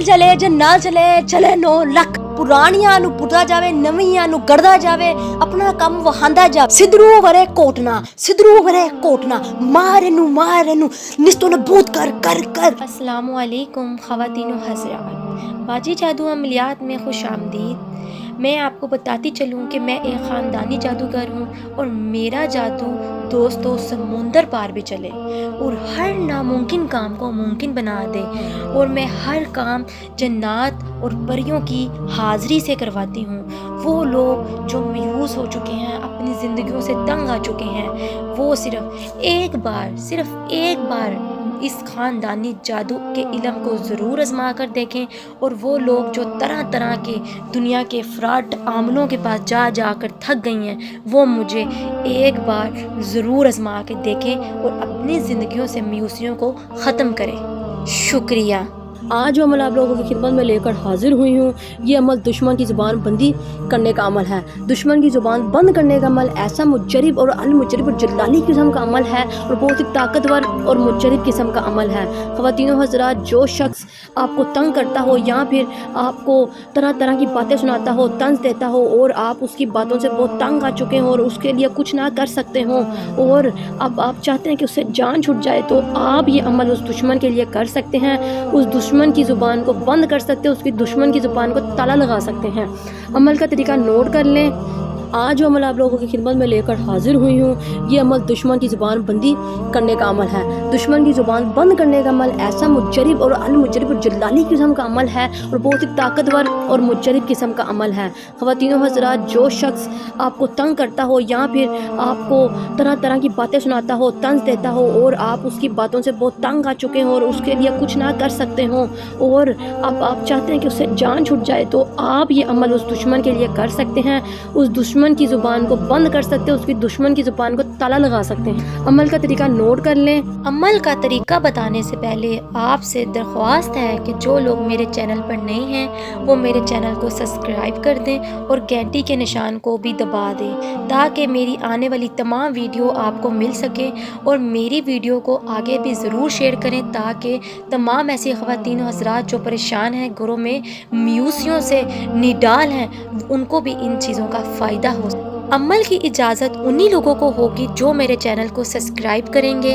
चले जे ना चले चले 9 ਲੱਖ ਪੁਰਾਣੀਆਂ ਨੂੰ ਪੁੱਟਦਾ ਜਾਵੇ ਨਵੀਆਂ ਨੂੰ ਗੜਦਾ ਜਾਵੇ ਆਪਣਾ ਕੰਮ ਵਹਾਂਦਾ ਜਾ ਸਿਧਰੂ ਵਰੇ ਕੋਟਨਾ ਮਾਰੇ ਨੂੰ ਨਿਸਤੋਂ ਨਬੂਦ ਕਰ अस्सलामु अलैकुम ख़वातीनो हज़रात, बाजी जादू अमलियात में खुश आमदीद। मैं आपको बताती चलूँ कि मैं एक ख़ानदानी जादूगर हूँ और मेरा जादू दोस्तों समुंदर पार भी चले और हर नामुमकिन काम को मुमकिन बना दे। और मैं हर काम जन्नात और परियों की हाज़री से करवाती हूँ। वो लोग जो मायूस हो चुके हैं, अपनी ज़िंदगियों से तंग आ चुके हैं, वो सिर्फ़ एक बार इस ख़ानदानी जादू के इल्म को ज़रूर आज़मा कर देखें। और वो लोग जो तरह तरह के दुनिया के फ्रॉड आमलों के पास जा कर थक गई हैं, वो मुझे एक बार ज़रूर आज़मा के देखें और अपनी ज़िंदगियों से मायूसियों को ख़त्म करें। शुक्रिया। आज जो अमल आप लोगों की खिदमत में लेकर हाजिर हुई हूँ, ये अमल दुश्मन की ज़ुबान बंदी करने का अमल है। दुश्मन की ज़ुबान बंद करने का अमल ऐसा मुजरिब और अलमुजरिब और जलाली किस्म का अमल है और बहुत ही ताकतवर और मुजरिब किस्म का अमल है। ख़वातीनो हज़रात, जो शख्स आपको तंग करता हो या फिर आपको तरह तरह की बातें सुनाता हो, तंज देता हो और आप उसकी बातों से बहुत तंग आ चुके हों और उसके लिए कुछ ना कर सकते हों और अब आप चाहते हैं कि उससे जान छूट जाए, तो आप ये अमल उस दुश्मन के लिए कर सकते हैं। उस दुश्मन की ज़ुबान को बंद कर सकते हैं, उसकी दुश्मन की ज़ुबान को ताला लगा सकते हैं। अमल का तरीका नोट कर लें। आज जो अमल आप लोगों की खिदमत में लेकर हाजिर हुई हूँ, ये अमल दुश्मन की ज़ुबान बंदी करने का अमल है। दुश्मन की ज़ुबान बंद करने का अमल ऐसा मुजरिब और अलमुजरिब और जलाली किस्म का अमल है और बहुत ही ताकतवर और मुजरिब किस्म का अमल है। ख़वातीनो हज़रात, जो शख्स आपको तंग करता हो या फिर आपको तरह तरह की बातें सुनाता हो, तंज देता हो और आप उसकी बातों से बहुत तंग आ चुके हों और उसके लिए कुछ ना कर सकते हों और अब आप चाहते हैं कि उससे जान छूट जाए, तो आप ये अमल उस दुश्मन के लिए कर सकते हैं। उस दुश्मन की ज़ुबान को बंद कर सकते हैं, उसकी दुश्मन की ज़ुबान को ताला लगा सकते हैं। अमल का तरीका नोट कर लें। अमल का तरीका बताने से पहले आपसे दरख्वास्त है कि जो लोग मेरे चैनल पर नए हैं वो मेरे चैनल को सब्सक्राइब कर दें और घंटी के निशान को भी दबा दें ताकि मेरी आने वाली तमाम वीडियो आपको मिल सके। और मेरी वीडियो को आगे भी ज़रूर शेयर करें ताकि तमाम ऐसी ख़वातीन हज़रात जो परेशान हैं, घरों में मायूसियों से निडाल हैं, उनको भी इन चीज़ों का फ़ायदा हो। अमल की इजाज़त उन्हीं लोगों को होगी जो मेरे चैनल को सब्सक्राइब करेंगे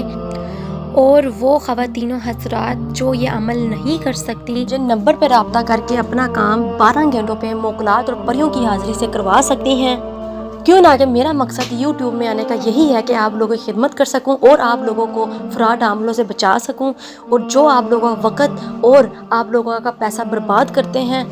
और वो ख़वातीनो हज़रात जो ये अमल नहीं कर सकती, जिन नंबर पर रब्ता करके अपना काम 12 घंटों पे मोकलात और परियों की हाज़िरी से करवा सकती हैं। क्यों ना कि मेरा मकसद यूट्यूब में आने का यही है कि आप लोगों की खिदमत कर सकूं और आप लोगों को फ्रॉड आमलों से बचा सकूं और जो आप लोगों का वक़्त और आप लोगों का पैसा बर्बाद करते हैं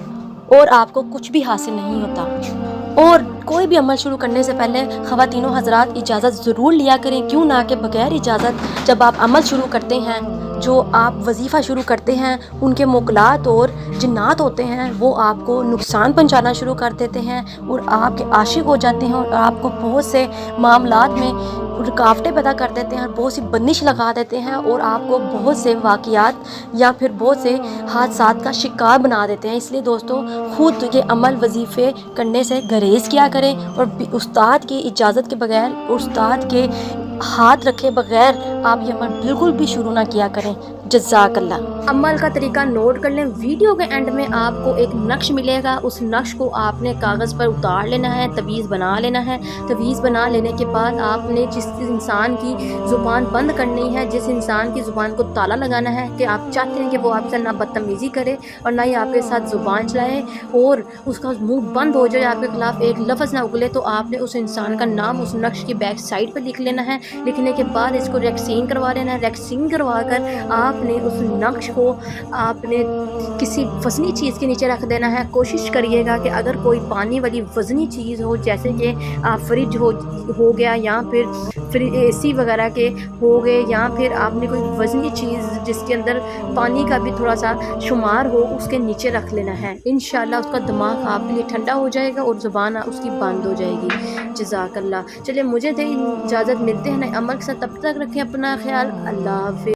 और आपको कुछ भी हासिल नहीं होता। और कोई भी अमल शुरू करने से पहले ख़वातीनो हज़रात इजाज़त ज़रूर लिया करें। क्यों ना कि बग़ैर इजाज़त जब आप अमल शुरू करते हैं, जो आप वजीफ़ा शुरू करते हैं, उनके मुकलात और जिन्नात होते हैं वो आपको नुकसान पहुंचाना शुरू कर देते हैं और आपके आशिक हो जाते हैं और आपको बहुत से मामलात में रुकावटें पैदा कर देते हैं, बहुत सी बंदिश लगा देते हैं और आपको बहुत से वाक़यात या फिर बहुत से हादसात का शिकार बना देते हैं। इसलिए दोस्तों, खुद ये अमल वजीफ़े करने से गुरेज़ किया करें और उस्ताद की इजाज़त के बगैर, उस्ताद के हाथ रखे बगैर आप ये अमल बिल्कुल भी शुरू ना किया करें। जज़ाकल्लाह। अमल का तरीका नोट कर लें। वीडियो के एंड में आपको एक नक्श मिलेगा, उस नक्श को आपने कागज़ पर उतार लेना है, तवीज़ बना लेना है। तवीज़ बना लेने के बाद आपने जिस इंसान की ज़ुबान बंद करनी है, जिस इंसान की ज़ुबान को ताला लगाना है कि आप चाहते हैं कि वो आपसे ना बदतमीज़ी करे और ना ही आपके साथ ज़ुबान चलाए और उसका मुंह बंद हो जाए, आपके खिलाफ़ एक लफ्ज़ ना उगले, तो आपने उस इंसान का नाम उस नक्श की बैक साइड पर लिख लेना है। लिखने के बाद इसको वैक्सीन करवा लेना है। वैक्सीन करवा कर आपने उस नक्श को आपने किसी वज़नी चीज़ के नीचे रख देना है। कोशिश करिएगा कि अगर कोई पानी वाली वज़नी चीज़ हो, जैसे कि फ्रिज हो गया या फिर AC वगैरह के हो गए, या फिर आपने कोई वज़नी चीज़ जिसके अंदर पानी का भी थोड़ा सा शुमार हो, उसके नीचे रख लेना है। इंशाल्लाह उसका दिमाग आपके लिए ठंडा हो जाएगा और ज़ुबान उसकी बंद हो जाएगी। जज़ाकल्लाह। चलिए, मुझे दे इजाज़त, मिलते हैं नए अमल के साथ। तब तक रखें अपना ख्याल। अल्लाह हाफ़िज़।